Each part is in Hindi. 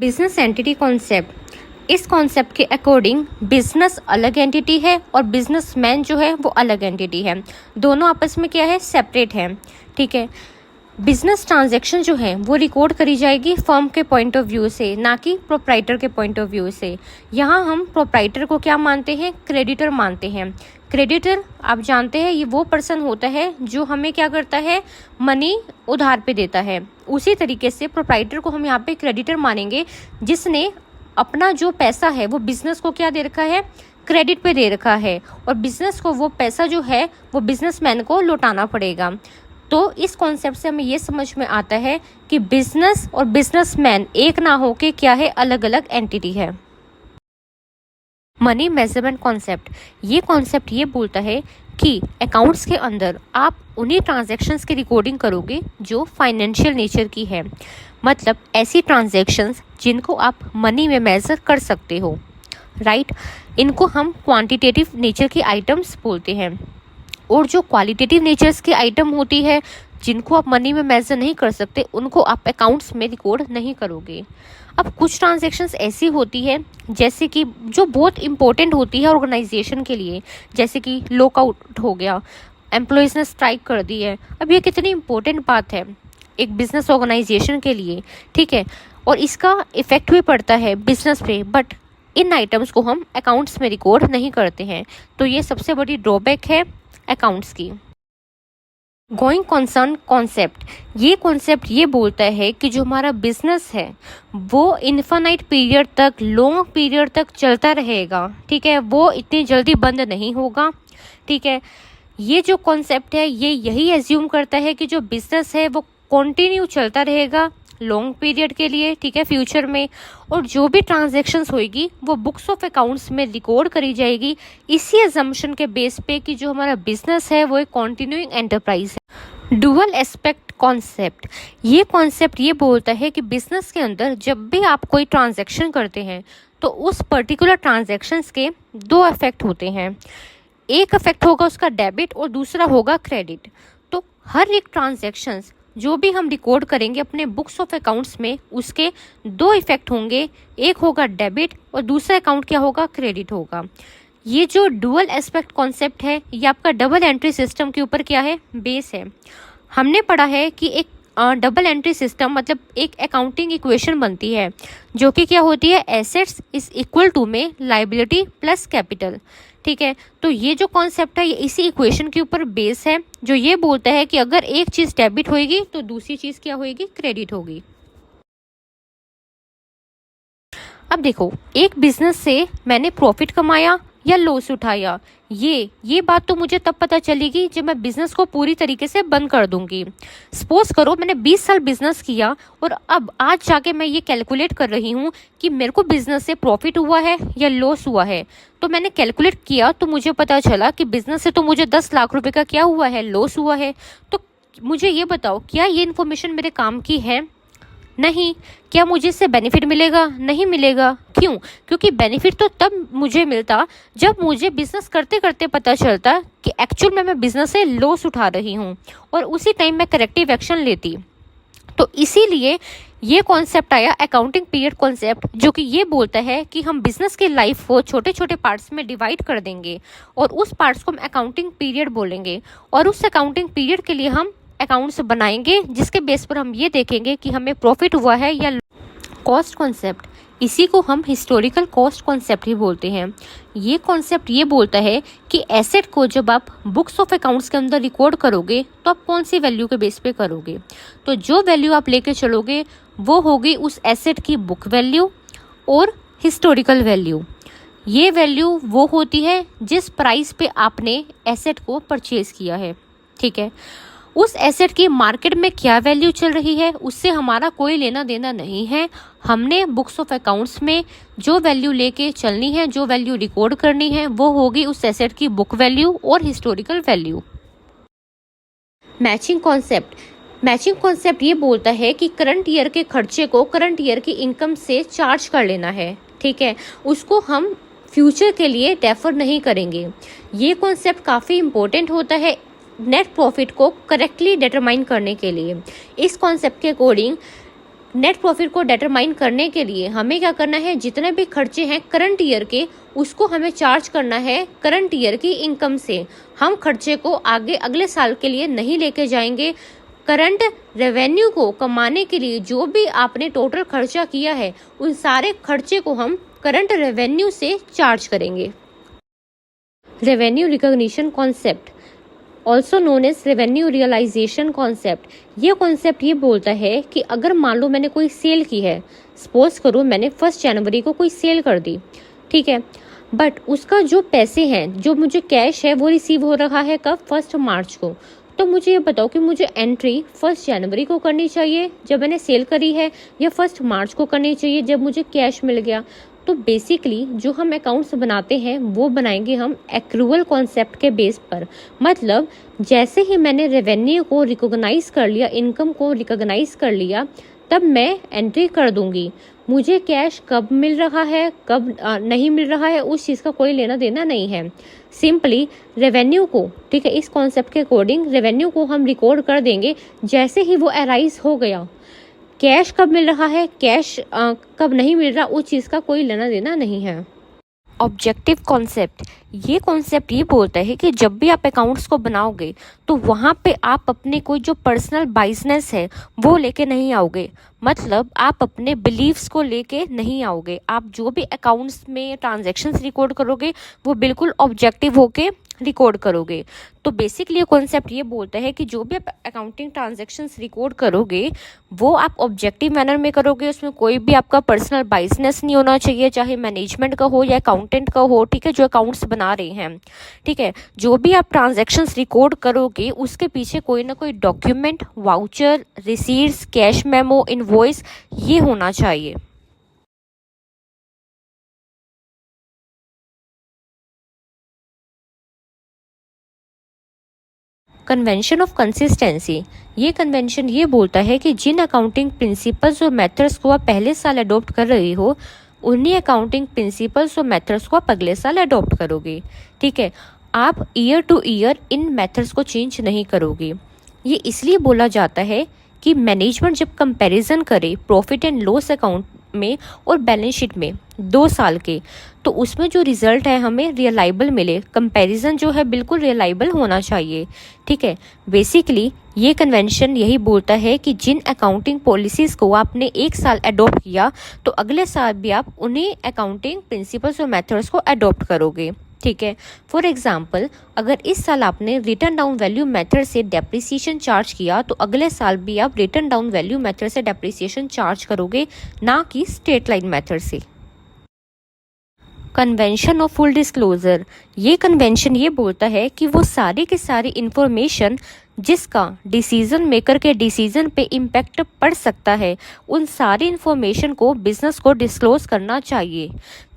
बिजनेस एंटिटी कॉन्सेप्ट, इस कॉन्सेप्ट के अकॉर्डिंग बिजनेस अलग एंटिटी है और बिजनेसमैन जो है वो अलग एंटिटी है। दोनों आपस में क्या है, सेपरेट है। ठीक है, बिजनेस ट्रांजैक्शन जो है वो रिकॉर्ड करी जाएगी फर्म के पॉइंट ऑफ व्यू से, ना कि प्रोप्राइटर के पॉइंट ऑफ व्यू से। यहाँ हम प्रोप्राइटर को क्या मानते हैं, क्रेडिटर मानते हैं। क्रेडिटर आप जानते हैं ये वो पर्सन होता है जो हमें क्या करता है, मनी उधार पे देता है। उसी तरीके से प्रोप्राइटर को हम यहाँ पे क्रेडिटर मानेंगे जिसने अपना जो पैसा है वो बिजनेस को क्या दे रखा है, क्रेडिट पे दे रखा है, और बिजनेस को वो पैसा जो है वो बिजनेसमैन को लौटाना पड़ेगा। तो इस कॉन्सेप्ट से हमें ये समझ में आता है कि बिजनेस और बिजनेसमैन एक ना होके क्या है, अलग अलग एंटिटी है। मनी मेजरमेंट कॉन्सेप्ट, ये कॉन्सेप्ट ये बोलता है कि अकाउंट्स के अंदर आप उन्हीं ट्रांजैक्शंस की रिकॉर्डिंग करोगे जो फाइनेंशियल नेचर की है, मतलब ऐसी ट्रांजैक्शंस जिनको आप मनी में मेजर कर सकते हो, राइट। इनको हम क्वांटिटेटिव नेचर की आइटम्स बोलते हैं। और जो क्वालिटेटिव नेचर्स की आइटम होती है जिनको आप मनी में मेजर नहीं कर सकते, उनको आप अकाउंट्स में रिकॉर्ड नहीं करोगे। अब कुछ ट्रांजैक्शंस ऐसी होती है जैसे कि जो बहुत इंपॉर्टेंट होती है ऑर्गेनाइजेशन के लिए, जैसे कि लॉकआउट हो गया, एम्प्लॉयज़ ने स्ट्राइक कर दी है। अब ये कितनी इंपॉर्टेंट बात है एक बिजनेस ऑर्गेनाइजेशन के लिए, ठीक है, और इसका इफेक्ट भी पड़ता है बिजनेस पे, बट इन आइटम्स को हम अकाउंट्स में रिकॉर्ड नहीं करते हैं। तो ये सबसे बड़ी ड्रॉबैक है अकाउंट्स की। गोइंग कंसर्न कॉन्सेप्ट, ये कॉन्सेप्ट ये बोलता है कि जो हमारा बिजनेस है वो इन्फानाइट पीरियड तक, लॉन्ग पीरियड तक चलता रहेगा, ठीक है, वो इतनी जल्दी बंद नहीं होगा। ठीक है, ये जो कॉन्सेप्ट है ये यही एज्यूम करता है कि जो बिजनेस है वो कंटिन्यू चलता रहेगा लॉन्ग पीरियड के लिए, ठीक है, फ्यूचर में, और जो भी ट्रांजैक्शंस होएगी वो बुक्स ऑफ अकाउंट्स में रिकॉर्ड करी जाएगी इसी अजम्पशन के बेस पे कि जो हमारा बिजनेस है वो एक कॉन्टिन्यूइंग एंटरप्राइज है। डुअल एस्पेक्ट कॉन्सेप्ट, ये कॉन्सेप्ट ये बोलता है कि बिजनेस के अंदर जब भी आप कोई ट्रांजैक्शन करते हैं तो उस पर्टिकुलर ट्रांजैक्शंस के दो इफेक्ट होते हैं। एक इफेक्ट होगा उसका डेबिट और दूसरा होगा क्रेडिट। तो हर एक ट्रांजैक्शंस जो भी हम रिकॉर्ड करेंगे अपने बुक्स ऑफ अकाउंट्स में, उसके दो इफेक्ट होंगे, एक होगा डेबिट और दूसरा अकाउंट क्या होगा, क्रेडिट होगा। ये जो डुअल एस्पेक्ट कॉन्सेप्ट है ये आपका डबल एंट्री सिस्टम के ऊपर क्या है, बेस है। हमने पढ़ा है कि एक डबल एंट्री सिस्टम मतलब एक अकाउंटिंग इक्वेशन बनती है जो कि क्या होती है, एसेट्स इज इक्वल टू में लायबिलिटी प्लस कैपिटल। ठीक है, तो ये जो कॉन्सेप्ट है ये इसी इक्वेशन के ऊपर बेस है जो ये बोलता है कि अगर एक चीज़ डेबिट होएगी तो दूसरी चीज़ क्या होएगी, क्रेडिट होगी। अब देखो, एक बिजनेस से मैंने प्रॉफिट कमाया या लॉस उठाया, ये बात तो मुझे तब पता चलेगी जब मैं बिजनेस को पूरी तरीके से बंद कर दूंगी। सपोज करो मैंने 20 साल बिजनेस किया और अब आज जाके मैं ये कैलकुलेट कर रही हूँ कि मेरे को बिजनेस से प्रॉफिट हुआ है या लॉस हुआ है। तो मैंने कैलकुलेट किया तो मुझे पता चला कि बिजनेस से तो मुझे 10 लाख रुपए का क्या हुआ है, लॉस हुआ है। तो मुझे ये बताओ, क्या ये इन्फॉर्मेशन मेरे काम की है? नहीं। क्या मुझे इससे बेनिफिट मिलेगा? नहीं मिलेगा। क्यों? क्योंकि बेनिफिट तो तब मुझे मिलता जब मुझे बिजनेस करते करते पता चलता कि एक्चुअल में मैं बिजनेस से लॉस उठा रही हूँ और उसी टाइम मैं करेक्टिव एक्शन लेती। तो इसीलिए ये कॉन्सेप्ट आया अकाउंटिंग पीरियड कॉन्सेप्ट, जो कि ये बोलता है कि हम बिजनेस के लाइफ को छोटे छोटे पार्ट्स में डिवाइड कर देंगे और उस पार्ट्स को हम अकाउंटिंग पीरियड बोलेंगे और उस अकाउंटिंग पीरियड के लिए हम अकाउंट्स बनाएंगे जिसके बेस पर हम ये देखेंगे कि हमें प्रॉफिट हुआ है या कॉस्ट कॉन्सेप्ट, इसी को हम हिस्टोरिकल कॉस्ट कॉन्सेप्ट ही बोलते हैं। ये कॉन्सेप्ट ये बोलता है कि एसेट को जब आप बुक्स ऑफ अकाउंट्स के अंदर रिकॉर्ड करोगे तो आप कौन सी वैल्यू के बेस पे करोगे। तो जो वैल्यू आप लेके चलोगे वो होगी उस एसेट की बुक वैल्यू और हिस्टोरिकल वैल्यू। ये वैल्यू वो होती है जिस प्राइस पे आपने एसेट को परचेज किया है, ठीक है। उस एसेट की मार्केट में क्या वैल्यू चल रही है उससे हमारा कोई लेना देना नहीं है। हमने बुक्स ऑफ अकाउंट्स में जो वैल्यू लेके चलनी है, जो वैल्यू रिकॉर्ड करनी है, वो होगी उस एसेट की बुक वैल्यू और historical value. Matching concept, matching concept ये बोलता है कि करंट ईयर के खर्चे को करंट ईयर की इनकम से चार्ज कर लेना है, ठीक है, उसको हम फ्यूचर के लिए डेफर नहीं करेंगे। ये कॉन्सेप्ट काफ़ी इंपॉर्टेंट होता है नेट प्रॉफिट को करेक्टली डिटरमाइन करने के लिए। इस कॉन्सेप्ट के अकॉर्डिंग नेट प्रॉफिट को डिटरमाइन करने के लिए हमें क्या करना है, जितने भी खर्चे हैं करंट ईयर के उसको हमें चार्ज करना है करंट ईयर की इनकम से। हम खर्चे को आगे अगले साल के लिए नहीं लेके जाएंगे। करंट रेवेन्यू को कमाने के लिए जो भी आपने टोटल खर्चा किया है उन सारे खर्चे को हम करंट रेवेन्यू से चार्ज करेंगे। Revenue recognition concept also known as revenue realisation concept, ये कॉन्सेप्ट ये बोलता है कि अगर मान लो मैंने कोई सेल की है, सपोज करो मैंने 1 जनवरी को कोई सेल कर दी, ठीक है, बट उसका जो पैसे हैं, जो मुझे कैश है वो रिसीव हो रहा है कब, 1 मार्च को। तो मुझे ये बताओ कि मुझे एंट्री 1 जनवरी को करनी चाहिए जब मैंने सेल करी है, या 1 मार्च को करनी चाहिए जब मुझे कैश मिल गया। तो बेसिकली जो हम अकाउंट्स बनाते हैं वो बनाएंगे हम एक्रूअल कॉन्सेप्ट के बेस पर। मतलब जैसे ही मैंने रेवेन्यू को रिकॉग्नाइज कर लिया, इनकम को रिकॉग्नाइज कर लिया, तब मैं एंट्री कर दूंगी। मुझे कैश कब मिल रहा है कब नहीं मिल रहा है उस चीज़ का कोई लेना देना नहीं है। सिंपली रेवेन्यू को, ठीक है, इस कॉन्सेप्ट के अकॉर्डिंग रेवेन्यू को हम रिकॉर्ड कर देंगे जैसे ही वो अराइज हो गया। कैश कब मिल रहा है, कैश कब नहीं मिल रहा, उस चीज़ का कोई लेना देना नहीं है। ऑब्जेक्टिव कॉन्सेप्ट, ये कॉन्सेप्ट ये बोलता है कि जब भी आप अकाउंट्स को बनाओगे तो वहाँ पे आप अपने कोई जो पर्सनल बाइजनेस है वो लेके नहीं आओगे। मतलब आप अपने बिलीव्स को लेके नहीं आओगे। आप जो भी अकाउंट्स में ट्रांजैक्शंस रिकॉर्ड करोगे वो बिल्कुल ऑब्जेक्टिव होके रिकॉर्ड करोगे। तो बेसिकली ये कॉन्सेप्ट ये बोलता है कि जो भी आप अकाउंटिंग ट्रांजैक्शंस रिकॉर्ड करोगे वो आप ऑब्जेक्टिव मैनर में करोगे। उसमें कोई भी आपका पर्सनल बाइजनेस नहीं होना चाहिए, चाहे मैनेजमेंट का हो या अकाउंटेंट का हो, ठीक है, जो अकाउंट्स बना रहे हैं, ठीक है। जो भी आप ट्रांजैक्शंस रिकॉर्ड करोगे उसके पीछे कोई ना कोई document, voucher, receipts, cash memo, invoice ये होना चाहिए। कन्वेंशन ऑफ कंसिस्टेंसी, ये कन्वेंशन ये बोलता है कि जिन अकाउंटिंग प्रिंसिपल्स और मेथड्स को आप पहले साल अडॉप्ट कर रही हो उन्हीं अकाउंटिंग प्रिंसिपल्स और मेथड्स को आप अगले साल अडॉप्ट करोगे, ठीक है। आप year two year in methods को चेंज नहीं करोगे। ये इसलिए बोला जाता है कि मैनेजमेंट जब कंपैरिजन करे प्रॉफिट एंड लॉस अकाउंट में और बैलेंस शीट में 2 साल के, तो उसमें जो रिजल्ट है हमें रियलाइबल मिले। कंपैरिजन जो है बिल्कुल रियलाइबल होना चाहिए, ठीक है। बेसिकली ये कन्वेंशन यही बोलता है कि जिन अकाउंटिंग पॉलिसीज़ को आपने 1 साल अडॉप्ट किया तो अगले साल भी आप उन्हीं अकाउंटिंग प्रिंसिपल्स और मेथड्स को अडॉप्ट करोगे, ठीक है। फॉर एग्जाम्पल, अगर इस साल आपने रिटर्न डाउन वैल्यू मेथड से डेप्रिसिएशन चार्ज किया तो अगले साल भी आप रिटर्न डाउन वैल्यू मेथड से डेप्रिसिएशन चार्ज करोगे, ना कि स्ट्रेट लाइन मेथड से। कन्वेंशन ऑफ फुल डिस्क्लोजर, ये कन्वेंशन ये बोलता है कि वो सारी की सारी इंफॉर्मेशन जिसका डिसीजन मेकर के डिसीजन पे इम्पैक्ट पड़ सकता है उन सारी इंफॉर्मेशन को बिजनेस को डिस्क्लोज करना चाहिए।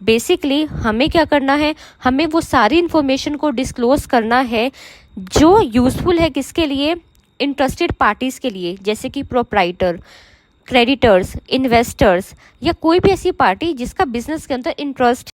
बेसिकली हमें क्या करना है, हमें वो सारी इंफॉर्मेशन को डिस्क्लोज करना है जो यूजफुल है किसके लिए, इंटरेस्टेड पार्टीज़ के लिए, जैसे कि प्रोप्राइटर, क्रेडिटर्स, इन्वेस्टर्स या कोई भी ऐसी पार्टी जिसका बिजनेस के अंदर इंटरेस्ट